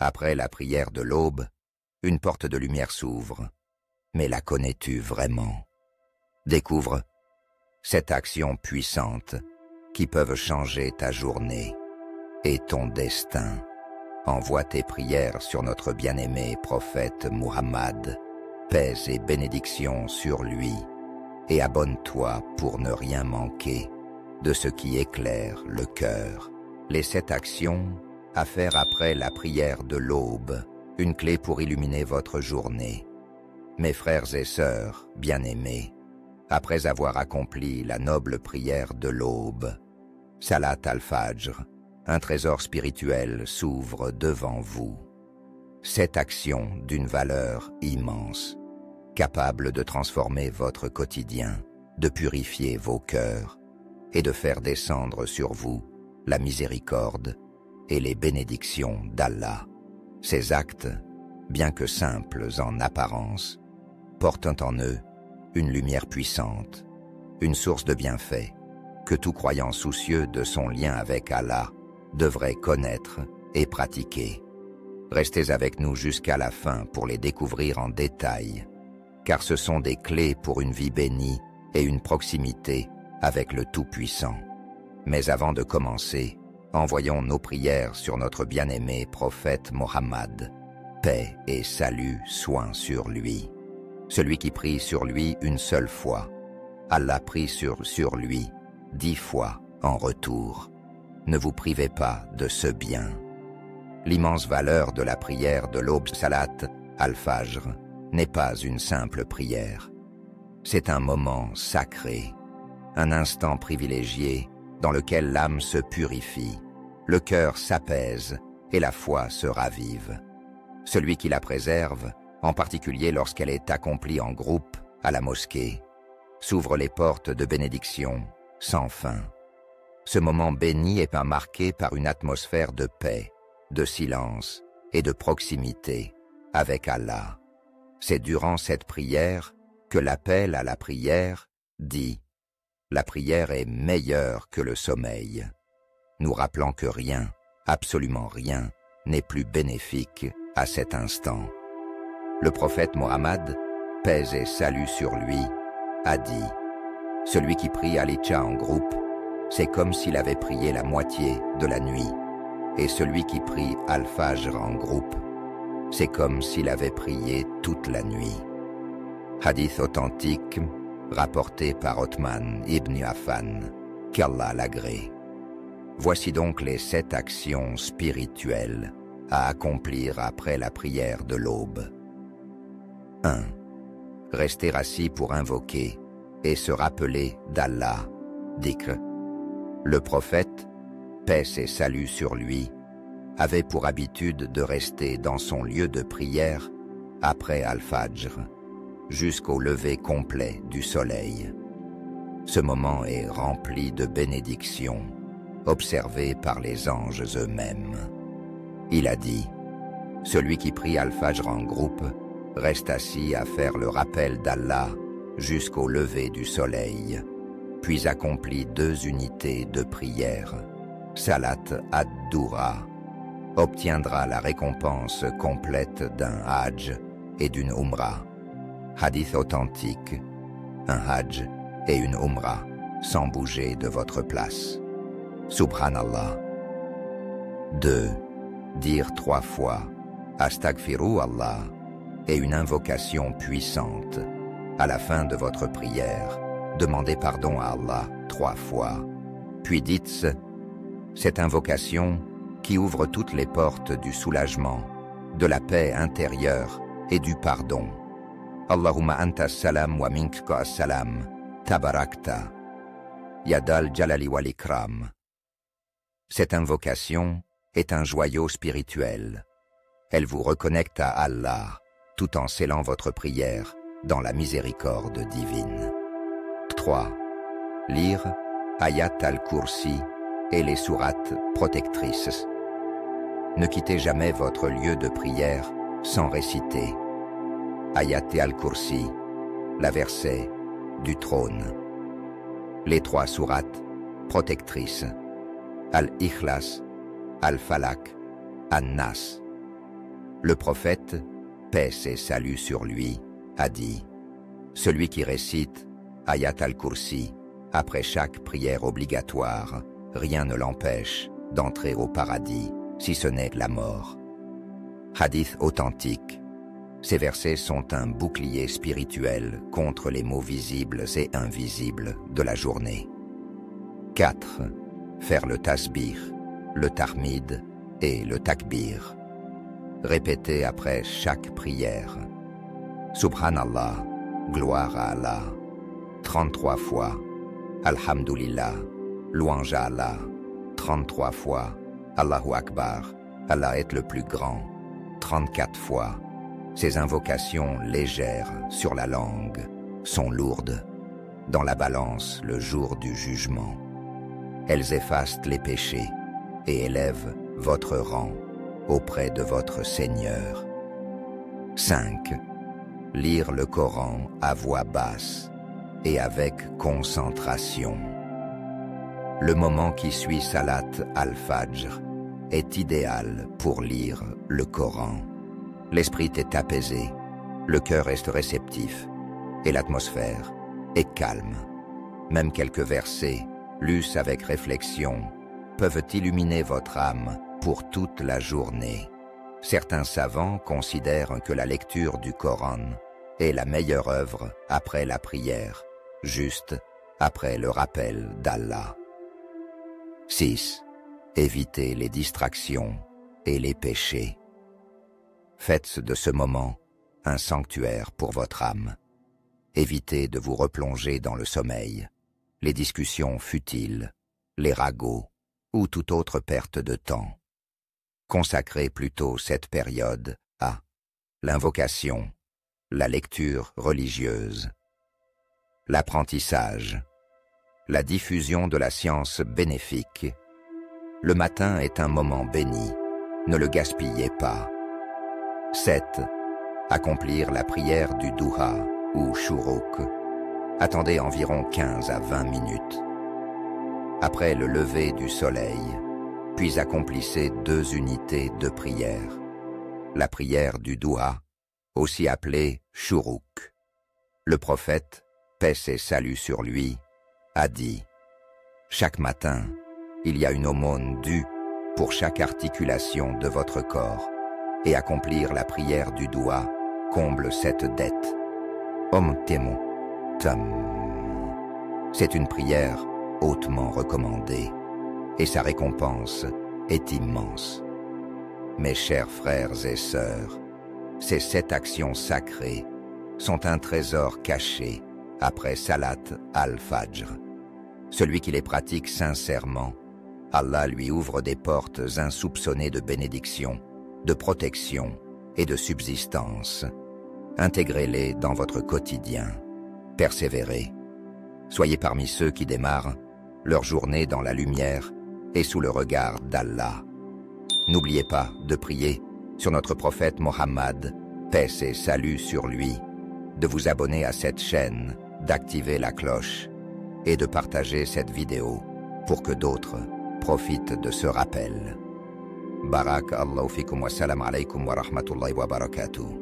Après la prière de l'aube, une porte de lumière s'ouvre. Mais la connais-tu vraiment? Découvre cette action puissante qui peuvent changer ta journée et ton destin. Envoie tes prières sur notre bien-aimé prophète Muhammad, paix et bénédiction sur lui, et abonne-toi pour ne rien manquer de ce qui éclaire le cœur. Les 7 actions à faire après la prière de l'aube, une clé pour illuminer votre journée. Mes frères et sœurs, bien-aimés, après avoir accompli la noble prière de l'aube, Salat al-Fajr, un trésor spirituel s'ouvre devant vous. 7 actions d'une valeur immense, capable de transformer votre quotidien, de purifier vos cœurs et de faire descendre sur vous la miséricorde et les bénédictions d'Allah. Ces actes, bien que simples en apparence, portent en eux une lumière puissante, une source de bienfaits que tout croyant soucieux de son lien avec Allah devrait connaître et pratiquer. Restez avec nous jusqu'à la fin pour les découvrir en détail, car ce sont des clés pour une vie bénie et une proximité avec le Tout-Puissant. Mais avant de commencer, envoyons nos prières sur notre bien-aimé prophète Mohammed. Paix et salut soient sur lui. Celui qui prie sur lui une seule fois, Allah prie sur lui 10 fois en retour. Ne vous privez pas de ce bien. L'immense valeur de la prière de l'aube Salat al-Fajr n'est pas une simple prière. C'est un moment sacré, un instant privilégié dans lequel l'âme se purifie, le cœur s'apaise et la foi se ravive. Celui qui la préserve, en particulier lorsqu'elle est accomplie en groupe à la mosquée, s'ouvre les portes de bénédiction sans fin. Ce moment béni est marqué par une atmosphère de paix, de silence et de proximité avec Allah. C'est durant cette prière que l'appel à la prière dit « La prière est meilleure que le sommeil », nous rappelant que rien, absolument rien, n'est plus bénéfique à cet instant. Le prophète Mohammed, paix et salut sur lui, a dit « Celui qui prie à l'Isha en groupe, c'est comme s'il avait prié la moitié de la nuit, et celui qui prie al-Fajr en groupe, c'est comme s'il avait prié toute la nuit. » Hadith authentique rapporté par Othman ibn Affan, qu'Allah l'agrée. Voici donc les 7 actions spirituelles à accomplir après la prière de l'aube. 1. Rester assis pour invoquer et se rappeler d'Allah, dhikr. Le prophète, paix et salut sur lui, avait pour habitude de rester dans son lieu de prière après Al-Fajr, jusqu'au lever complet du soleil. Ce moment est rempli de bénédictions, observées par les anges eux-mêmes. Il a dit, « Celui qui prie Al-Fajr en groupe reste assis à faire le rappel d'Allah jusqu'au lever du soleil, puis accomplit 2 unités de prière, Salat ad-Doura, obtiendra la récompense complète d'un Hajj et d'une Umrah. » Hadith authentique, un Hajj et une Umrah sans bouger de votre place. Subhanallah. 2. Dire 3 fois Astaghfiru Allah et une invocation puissante. À la fin de votre prière, demandez pardon à Allah 3 fois. Puis dites cette invocation qui ouvre toutes les portes du soulagement, de la paix intérieure et du pardon. Allahumma anta salam wa minka as-salam, tabarakta, yadal jalali wal ikram. Cette invocation est un joyau spirituel. Elle vous reconnecte à Allah, tout en scellant votre prière dans la miséricorde divine. 3. Lire Ayat al-Kursi et les sourates protectrices. Ne quittez jamais votre lieu de prière sans réciter Ayat al-Kursi, la verset du trône. Les 3 sourates protectrices, Al-Ikhlas, Al-Falak, An-Nas. Le prophète, paix et salut sur lui, a dit: celui qui récite Ayat al-Kursi après chaque prière obligatoire, rien ne l'empêche d'entrer au paradis, si ce n'est la mort. Hadith authentique. Ces versets sont un bouclier spirituel contre les maux visibles et invisibles de la journée. 4. Faire le tasbih, le tahmid et le takbir. Répétez après chaque prière. Subhanallah, gloire à Allah, 33 fois. Alhamdulillah, louange à Allah, 33 fois. Allahu Akbar, Allah est le plus grand, 34 fois. Ces invocations légères sur la langue sont lourdes dans la balance le jour du jugement. Elles effacent les péchés et élèvent votre rang auprès de votre Seigneur. 5. Lire le Coran à voix basse et avec concentration. Le moment qui suit Salat al-Fajr est idéal pour lire le Coran. L'esprit est apaisé, le cœur est réceptif et l'atmosphère est calme. Même quelques versets, lus avec réflexion, peuvent illuminer votre âme pour toute la journée. Certains savants considèrent que la lecture du Coran est la meilleure œuvre après la prière, juste après le rappel d'Allah. 6. Évitez les distractions et les péchés. Faites de ce moment un sanctuaire pour votre âme. Évitez de vous replonger dans le sommeil, les discussions futiles, les ragots ou toute autre perte de temps. Consacrez plutôt cette période à l'invocation, la lecture religieuse, l'apprentissage, la diffusion de la science bénéfique. Le matin est un moment béni, ne le gaspillez pas. 7. Accomplir la prière du Duha ou Shuruk. Attendez environ 15 à 20 minutes. Après le lever du soleil, puis accomplissez 2 unités de prière. La prière du Duha, aussi appelée Shuruk. Le prophète, paix et salut sur lui, a dit: chaque matin, il y a une aumône due pour chaque articulation de votre corps, et accomplir la prière du Duha comble cette dette. Temu Tam. C'est une prière hautement recommandée, et sa récompense est immense. Mes chers frères et sœurs, ces 7 actions sacrées sont un trésor caché après Salat al-Fajr. Celui qui les pratique sincèrement, Allah lui ouvre des portes insoupçonnées de bénédiction, de protection et de subsistance. Intégrez-les dans votre quotidien. Persévérez. Soyez parmi ceux qui démarrent leur journée dans la lumière et sous le regard d'Allah. N'oubliez pas de prier sur notre prophète Mohammed, paix et salut sur lui, de vous abonner à cette chaîne, d'activer la cloche et de partager cette vidéo pour que d'autres profitent de ce rappel. Barak Allahu fikum wa salam alaykum wa rahmatullahi wa barakatuh.